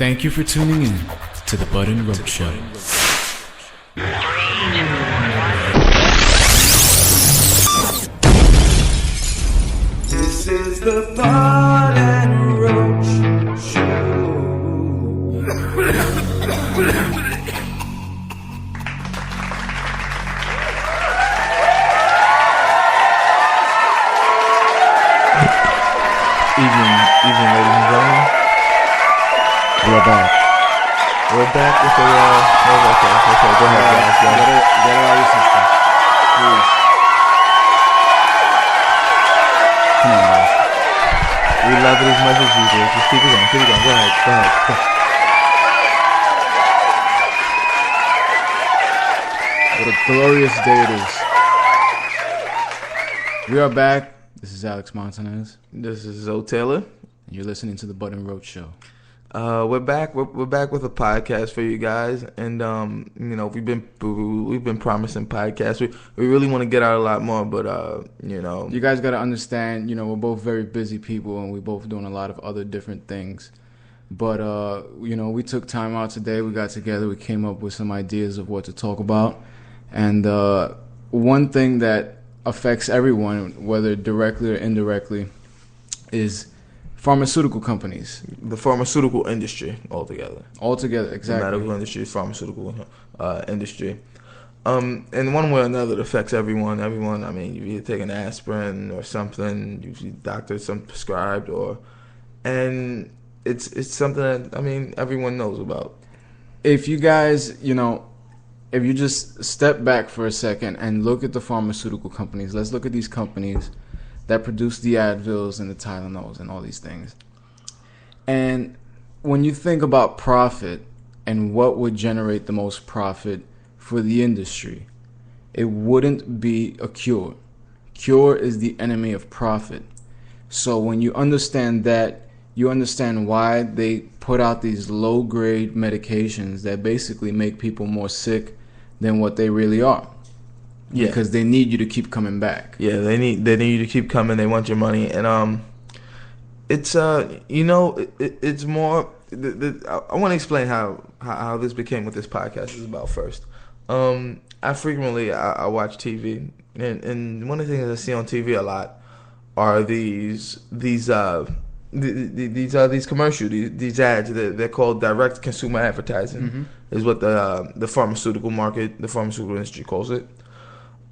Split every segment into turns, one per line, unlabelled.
Thank you for tuning in to the B&RS Show.
This is the B&RS Show.
Evening, ladies and gentlemen. We're back with the, okay, go ahead, guys. Get it out of your system. Please. Come on, guys. We love it as much as you do. Just keep it going. Go ahead. What a glorious day it is. We are back. This is Alex Montanez.
This is Zoe Taylor.
And you're listening to the B&RS Show.
We're back. We're back with a podcast for you guys, and we've been promising podcasts. We really want to get out a lot more, but
you guys got to understand. We're both very busy people, and we're both doing a lot of other different things. But we took time out today. We got together. We came up with some ideas of what to talk about, and one thing that affects everyone, whether directly or indirectly, is pharmaceutical companies.
The pharmaceutical industry altogether,
exactly.
The medical industry, pharmaceutical industry. In one way or another, it affects everyone. I mean, you either take an aspirin or something, usually doctors some prescribed, and it's something that, everyone knows about.
If you guys, if you just step back for a second and look at the pharmaceutical companies, let's look at these companies that produce the Advils and the Tylenols and all these things. And when you think about profit and what would generate the most profit for the industry, it wouldn't be a cure. Cure is the enemy of profit. So when you understand that, you understand why they put out these low-grade medications that basically make people more sick than what they really are. Yeah. Because they need you to keep coming back.
Yeah, they need you to keep coming. They want your money, and it's it's more. I want to explain how this became what this podcast is about first. I frequently watch TV, and one of the things I see on TV a lot are these commercials, these ads. They're called direct consumer advertising. Mm-hmm. Is what the pharmaceutical market, the pharmaceutical industry calls it.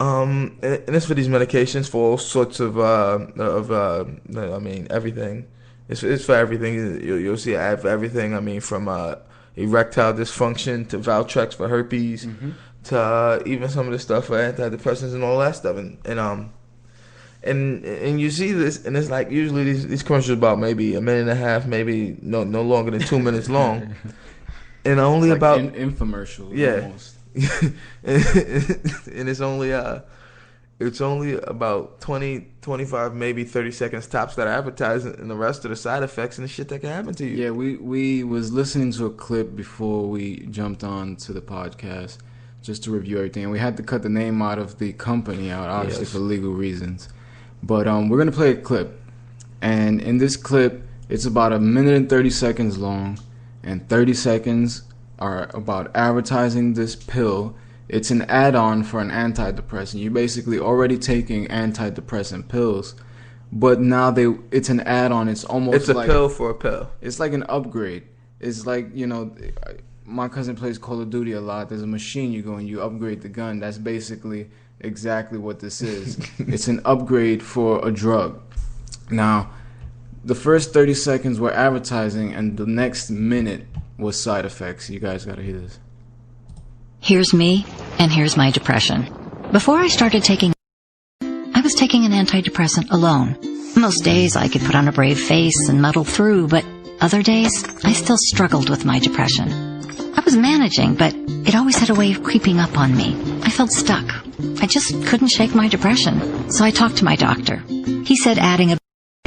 And it's for these medications for all sorts of everything. It's for everything. You'll see an ad for everything. From erectile dysfunction to Valtrex for herpes, mm-hmm. to even some of the stuff for antidepressants and all that stuff. And you see this, and it's like usually these commercials about maybe a minute and a half, maybe no longer than 2 minutes long, and only
it's like
about
infomercial.
Yeah.
Almost.
And it's only about 20, 25, maybe 30 seconds tops that are advertising, and the rest of the side effects and the shit that can happen to you.
Yeah, we was listening to a clip before we jumped on to the podcast just to review everything, and we had to cut the name out of the company out, obviously, yes, for legal reasons. But we're gonna play a clip, and in this clip, it's about 1 minute and 30 seconds long, and 30 seconds are about advertising this pill. It's an add-on for an antidepressant. You're basically already taking antidepressant pills, but now it's an add-on. It's almost
like a pill for a pill.
It's like an upgrade. It's like, my cousin plays Call of Duty a lot. There's a machine you go and you upgrade the gun. That's basically exactly what this is. It's an upgrade for a drug. Now, the first 30 seconds were advertising, and the next minute was side effects. You guys gotta hear this.
Here's me, and here's my depression. Before I started taking, I was taking an antidepressant alone. Most days I could put on a brave face and muddle through, but other days I still struggled with my depression. I was managing, but it always had a way of creeping up on me. I felt stuck. I just couldn't shake my depression, so I talked to my doctor. He said adding a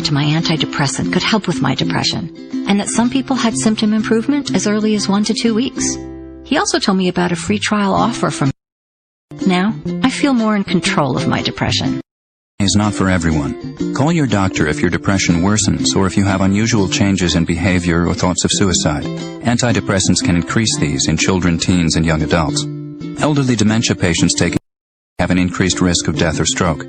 to my antidepressant could help with my depression, and that some people had symptom improvement as early as 1 to 2 weeks. He also told me about a free trial offer from. Now, I feel more in control of my depression.
is not for everyone. Call your doctor if your depression worsens or if you have unusual changes in behavior or thoughts of suicide. Antidepressants can increase these in children, teens, and young adults. Elderly dementia patients taking have an increased risk of death or stroke.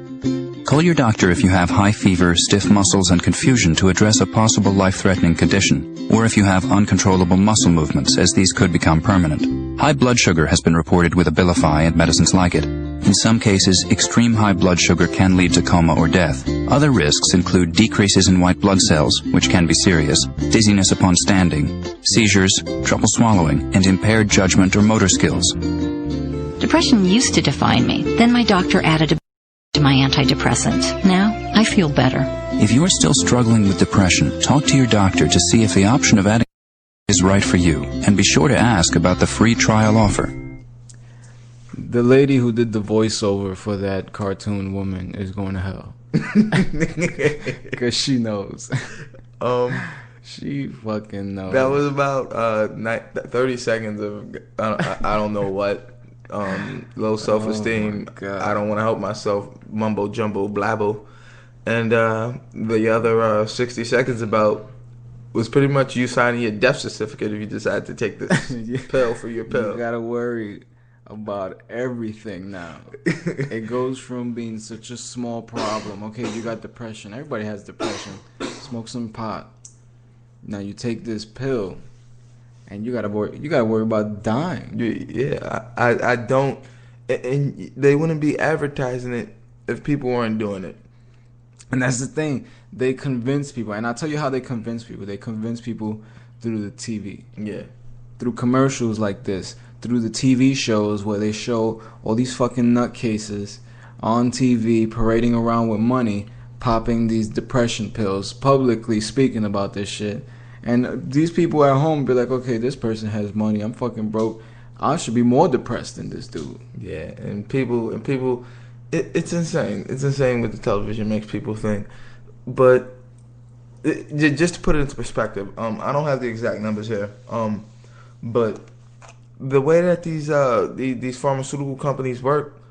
Call your doctor if you have high fever, stiff muscles, and confusion to address a possible life-threatening condition, or if you have uncontrollable muscle movements, as these could become permanent. High blood sugar has been reported with Abilify and medicines like it. In some cases, extreme high blood sugar can lead to coma or death. Other risks include decreases in white blood cells, which can be serious, dizziness upon standing, seizures, trouble swallowing, and impaired judgment or motor skills.
Depression used to define me. Then my doctor added a to my antidepressant. Now, I feel better.
If you are still struggling with depression, talk to your doctor to see if the option of adding is right for you, and be sure to ask about the free trial offer.
The lady who did the voiceover for that cartoon woman is going to hell. Because she knows. She fucking knows.
That was about 30 seconds of I don't know what. Low self-esteem. I don't want to help myself. Mumbo jumbo blabbo. And the other 60 seconds about was pretty much you signing your death certificate if you decide to take this pill for your pill.
You gotta worry about everything now. It goes from being such a small problem. Okay, you got depression. Everybody has depression. Smoke some pot. Now you take this pill, and you gotta worry about dying.
Yeah, I don't. And they wouldn't be advertising it if people weren't doing it.
And that's the thing. They convince people. And I'll tell you how they convince people. They convince people through the TV.
Yeah.
Through commercials like this. Through the TV shows where they show all these fucking nutcases on TV parading around with money, popping these depression pills, publicly speaking about this shit. And these people at home be like, okay, this person has money. I'm fucking broke. I should be more depressed than this dude.
Yeah, and people, it's insane. It's insane what the television makes people think. But just to put it into perspective, I don't have the exact numbers here, but the way that these pharmaceutical companies work,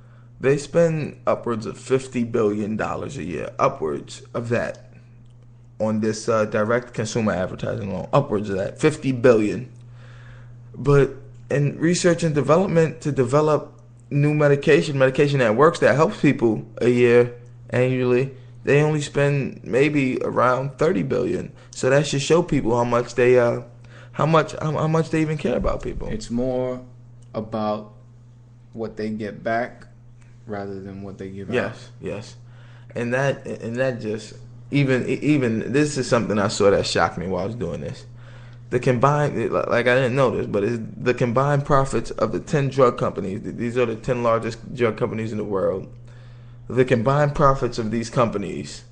they spend upwards of $50 billion a year, upwards of that, on this direct consumer advertising alone, upwards of that, $50 billion. But in research and development to develop new medication that works, that helps people a year annually, they only spend maybe around $30 billion. So that should show people how much they even care about people.
It's more about what they get back rather than what they give out.
Yes. And that just even this is something I saw that shocked me while I was doing this. The combined, like I didn't know this, but it's the combined profits of the 10 drug companies. These are the 10 largest drug companies in the world. The combined profits of these companies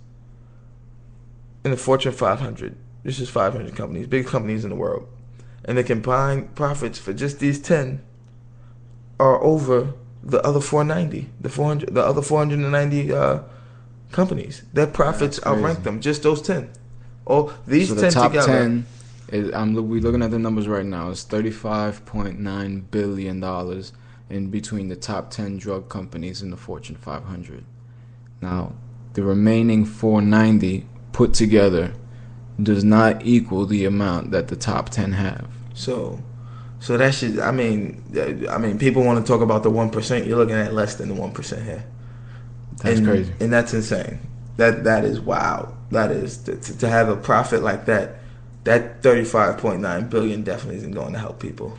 in the Fortune 500. This is 500 companies, big companies in the world, and the combined profits for just these 10 are over the other 490, the other 490 companies. Their profits outrank them. Just those 10. Oh, these
so
10
the top
together.
10. We're looking at the numbers right now. It's $35.9 billion in between the top 10 drug companies in the Fortune 500. Now, the remaining 490 put together does not equal the amount that the top 10 have.
So that should. I mean, people want to talk about the 1%. You're looking at less than the 1% here.
That's crazy,
and that's insane. That is wild. That is to have a profit like that. That $35.9 billion definitely isn't going to help people,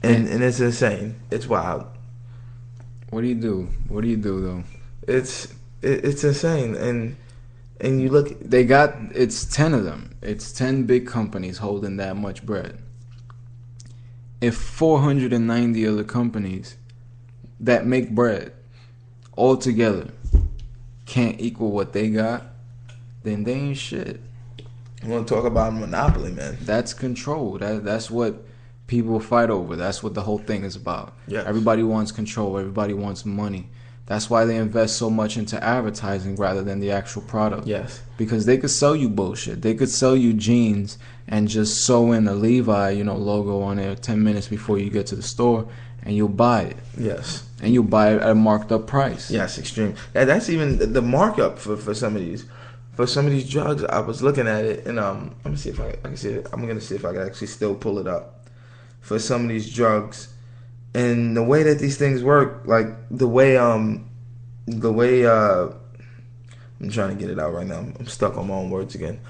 and it's insane. It's wild.
What do you do? What do you do though?
It's insane, and you look.
It's 10 of them. It's 10 big companies holding that much bread. If 490 other companies that make bread all together can't equal what they got, then they ain't shit.
You want to talk about monopoly, man?
That's control. That's what people fight over. That's what the whole thing is about.
Yes.
Everybody wants control. Everybody wants money. That's why they invest so much into advertising rather than the actual product.
Yes.
Because they could sell you bullshit. They could sell you jeans and just sew in a Levi, logo on there 10 minutes before you get to the store, and you'll buy it.
Yes.
And you'll buy it at a marked up price.
Yes, extreme. That's even the markup for some of these. For some of these drugs, I was looking at it, and I'm gonna see if I can see it. I'm gonna see if I can actually still pull it up. For some of these drugs, and the way that these things work, like the way I'm trying to get it out right now. I'm stuck on my own words again.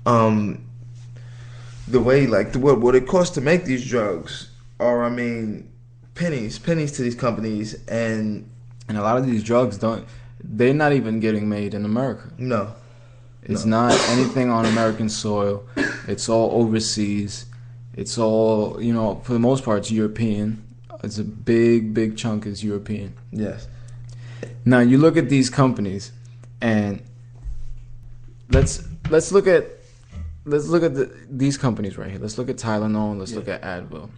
The way, like, what it costs to make these drugs are, I mean, pennies to these companies, and
a lot of these drugs they're not even getting made in America.
No.
It's not anything on American soil. It's all overseas. It's all, for the most part, it's European. It's a big chunk is European.
Yes.
Now you look at these companies, and let's look at these companies right here. Let's look at Tylenol. Let's look at Advil.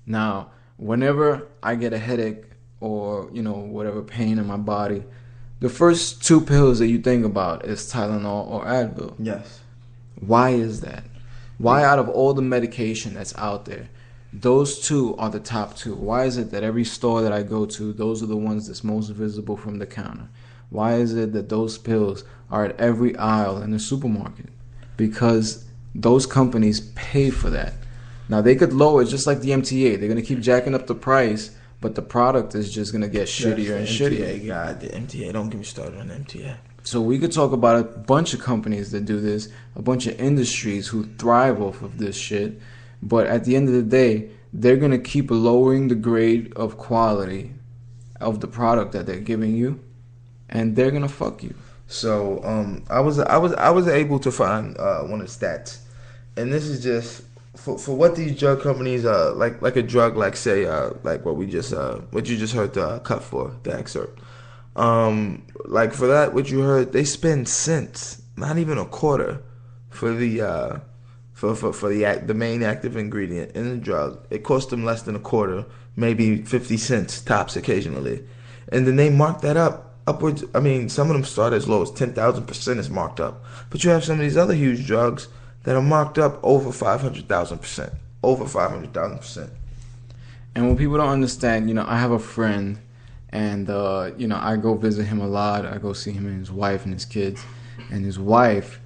Now, whenever I get a headache or whatever pain in my body, the first two pills that you think about is Tylenol or Advil.
Yes.
Why is that? Why, out of all the medication that's out there, those two are the top two? Why is it that every store that I go to, those are the ones that's most visible from the counter? Why is it that those pills are at every aisle in the supermarket? Because those companies pay for that. Now, they could lower it just like the MTA. They're going to keep jacking up the price, but the product is just going to get shittier and shittier.
God, the MTA. Don't get me started on the MTA.
So we could talk about a bunch of companies that do this, a bunch of industries who thrive off of this shit. But at the end of the day, they're going to keep lowering the grade of quality of the product that they're giving you, and they're going to fuck you.
So I was able to find one of the stats, and this is just for what these drug companies like a drug like say like what you just heard the cut for the excerpt. Like for that, what you heard, they spend cents, not even a quarter, for the the main active ingredient in the drug. It costs them less than a quarter, maybe 50 cents tops occasionally, and then they mark that up upwards. I mean, some of them start as low as 10,000% is marked up, but you have some of these other huge drugs that are marked up over 500,000%, over 500,000%.
And what people don't understand, I have a friend. And, I go visit him a lot. I go see him and his wife and his kids. And his wife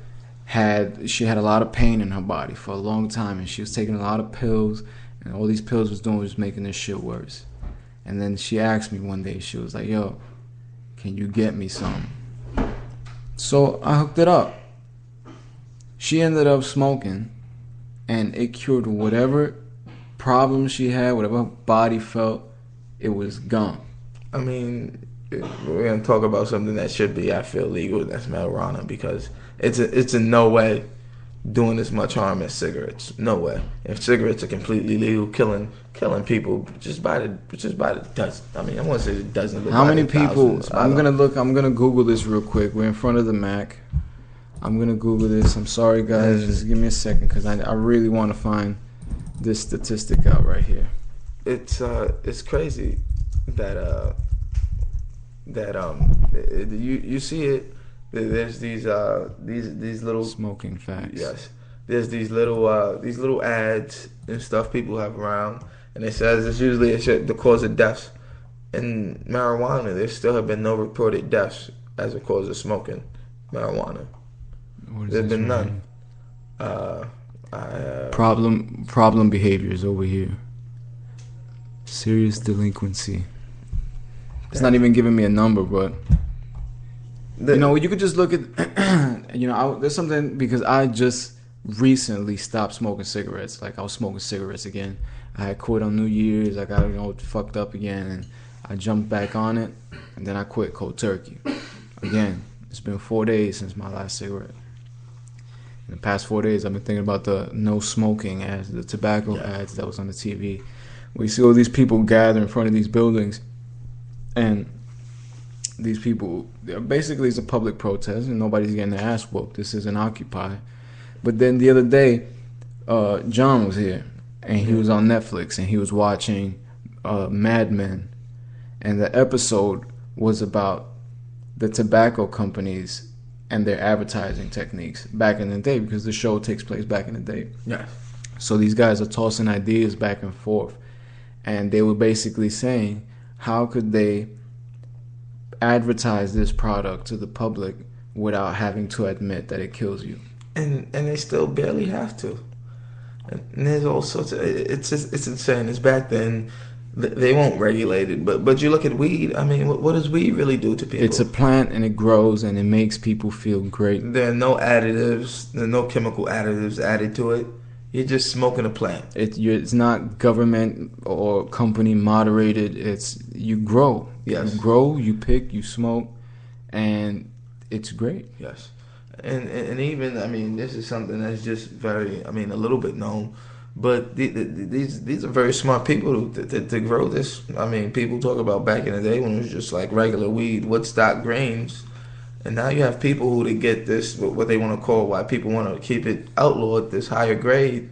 had a lot of pain in her body for a long time. And she was taking a lot of pills. And all these pills was making this shit worse. And then she asked me one day, she was like, yo, can you get me some? So I hooked it up. She ended up smoking. And it cured whatever problem she had, whatever her body felt, it was gone.
I mean, we're gonna talk about something that should be, I feel, legal. That's marijuana, because it's in no way doing as much harm as cigarettes. No way. If cigarettes are completely legal, killing people just by the dozen. I mean, I want to say the dozen. But
how many people? I'm gonna Google this real quick. We're in front of the Mac. I'm gonna Google this. I'm sorry, guys. Just give me a second, because I really want to find this statistic out right here.
It's crazy that you see it. There's these little
smoking facts.
Yes, there's these little ads and stuff people have around, and it says it's usually the cause of deaths. In marijuana, there still have been no reported deaths as a cause of smoking marijuana. There's been none.
Problem behaviors over here. Serious delinquency. It's not even giving me a number, but you could just look at there's something, because I just recently stopped smoking cigarettes. Like, I was smoking cigarettes again. I had quit on New Year's. I got fucked up again, and I jumped back on it, and then I quit cold turkey again. It's been 4 days since my last cigarette. In the past 4 days, I've been thinking about the no smoking ads, the tobacco ads that was on the TV. We see all these people gather in front of these buildings, and these people, basically it's a public protest, and nobody's getting their ass whooped. This isn't Occupy. But then the other day, John was here, and he was on Netflix, and he was watching Mad Men, and the episode was about the tobacco companies and their advertising techniques back in the day, because the show takes place back in the day.
Yes.
So these guys are tossing ideas back and forth, and they were basically saying, how could they advertise this product to the public without having to admit that it kills you?
And they still barely have to. And there's all sorts of, it's insane. It's back then. They won't regulate it, but you look at weed. I mean, what does weed really do to people?
It's a plant, and it grows, and it makes people feel great.
There are no additives. There are no chemical additives added to it. You're just smoking a plant.
It's not government or company moderated. It's you grow.
Yes.
You grow, you pick, you smoke, and it's great.
Yes. And even, I mean, this is something that's just very, I mean, a little bit known. But these are very smart people to grow this. I mean, people talk about back in the day when it was just like regular weed, Woodstock grains. And now you have people who they get this, what they want to call, why people want to keep it outlawed, this higher grade.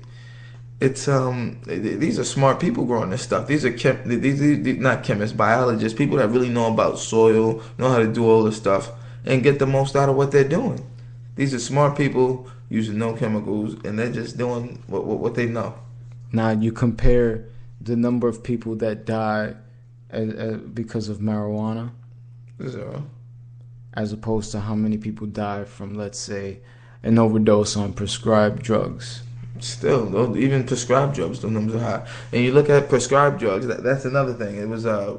It's these are smart people growing this stuff. These are these not chemists, biologists, people that really know about soil, know how to do all this stuff, and get the most out of what they're doing. These are smart people using no chemicals, and they're just doing what they know.
Now you compare the number of people that die because of marijuana,
Zero.
as opposed to how many people die from, let's say, an overdose on prescribed drugs.
Still, even prescribed drugs, the numbers are high. And you look at prescribed drugs, that's another thing. It was I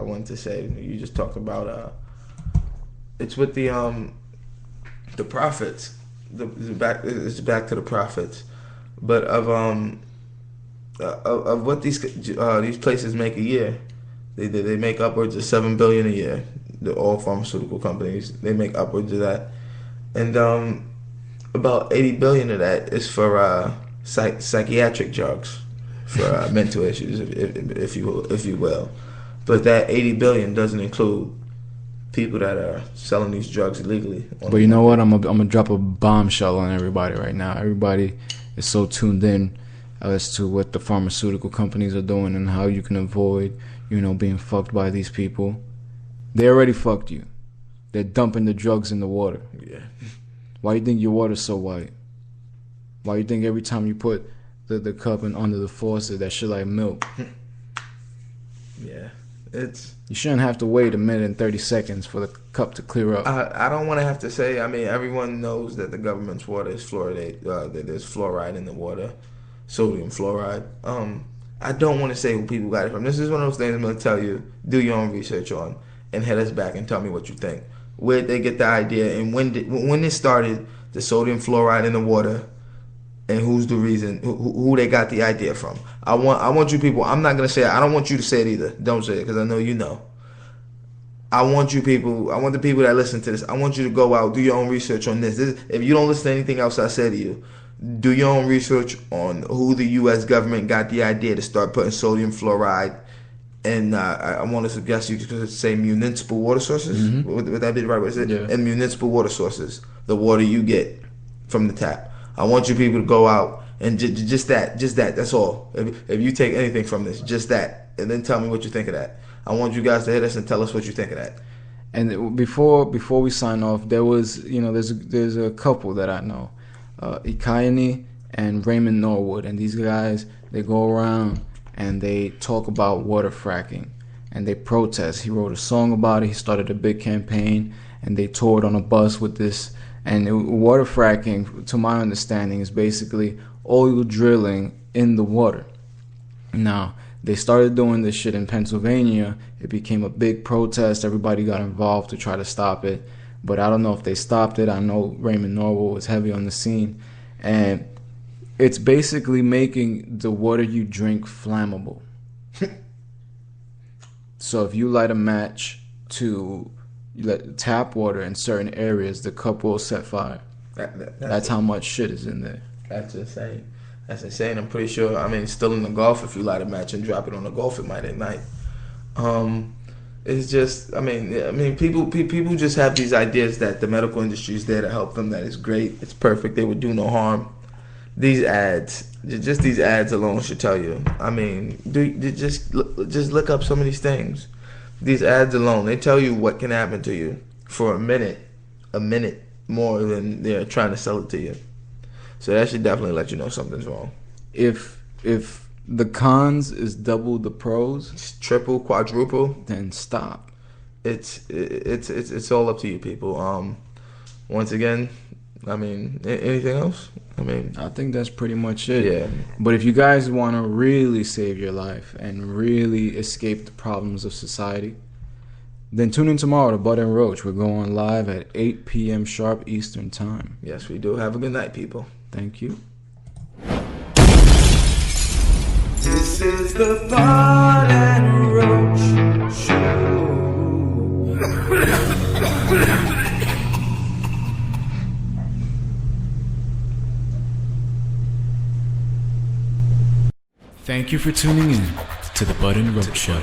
wanted to say, you just talked about it's with the profits. It's back to the profits, but of what these places make a year, they make upwards of $7 billion a year. All pharmaceutical companies, they make upwards of that, and about $80 billion of that is for psychiatric drugs, for mental issues, if you will. But that $80 billion doesn't include people that are selling these drugs illegally.
But you know what? I'm gonna drop a bombshell on everybody right now. Everybody is so tuned in as to what the pharmaceutical companies are doing and how you can avoid, being fucked by these people. They already fucked you. They're dumping the drugs in the water.
Yeah.
Why you think your water's so white? Why you think every time you put the cup in under the faucet, that shit like milk?
Yeah.
You shouldn't have to wait 1 minute and 30 seconds for the cup to clear up.
I don't want to have to say, I mean, everyone knows that the government's water is fluoridated, that there's fluoride in the water, sodium fluoride. I don't want to say who people got it from. This is one of those things I'm going to tell you, do your own research on, and head us back and tell me what you think. Where did they get the idea, and when it started, the sodium fluoride in the water, and who's the reason, who they got the idea from. I want you people, I'm not going to say it. I don't want you to say it either. Don't say it, because I know you know. I want the people that listen to this, I want you to go out, do your own research on this. If you don't listen to anything else I say to you, do your own research on who the U.S. government got the idea to start putting sodium fluoride. And I want to suggest you could say municipal water sources. Mm-hmm. Would that be the right way to say it?
Yeah.
And municipal water sources, the water you get from the tap. I want you people to go out and just that. That's all. If you take anything from this, just that, and then tell me what you think of that. I want you guys to hit us and tell us what you think of that.
And before we sign off, there was there's a couple that I know, Ikayani and Raymond Norwood, and these guys, they go around and they talk about water fracking and they protest. He wrote a song about it. He started a big campaign, and they toured on a bus with this. And water fracking, to my understanding, is basically oil drilling in the water. Now, they started doing this shit in Pennsylvania. It became a big protest. Everybody got involved to try to stop it. But I don't know if they stopped it. I know Raymond Norwood was heavy on the scene. And it's basically making the water you drink flammable. So if you light a match to tap water in certain areas, the cup will set fire. That's how much shit is in there.
That's insane. That's insane. I'm pretty sure. I mean, still in the Gulf, if you light a match and drop it on the Gulf, it might ignite. It's just. I mean, people just have these ideas that the medical industry is there to help them. That is great. It's perfect. They would do no harm. These ads, just these ads alone should tell you. I mean, just look up some of these things. These ads alone, they tell you what can happen to you for a minute more than they're trying to sell it to you. So that should definitely let you know something's wrong.
If the cons is double the pros,
It's triple, quadruple.
then stop.
It's all up to you, people. Once again, I mean, anything else? I mean,
I think that's pretty much it.
yeah.
But if you guys want to really save your life and really escape the problems of society, then tune in tomorrow to Bud and Roach. We're going live at 8 p.m. sharp Eastern Time.
Yes, we do. Have a good night, people.
Thank you.
This is the Bud and Roach Show.
Thank you for tuning in to the Bud and Roach Show.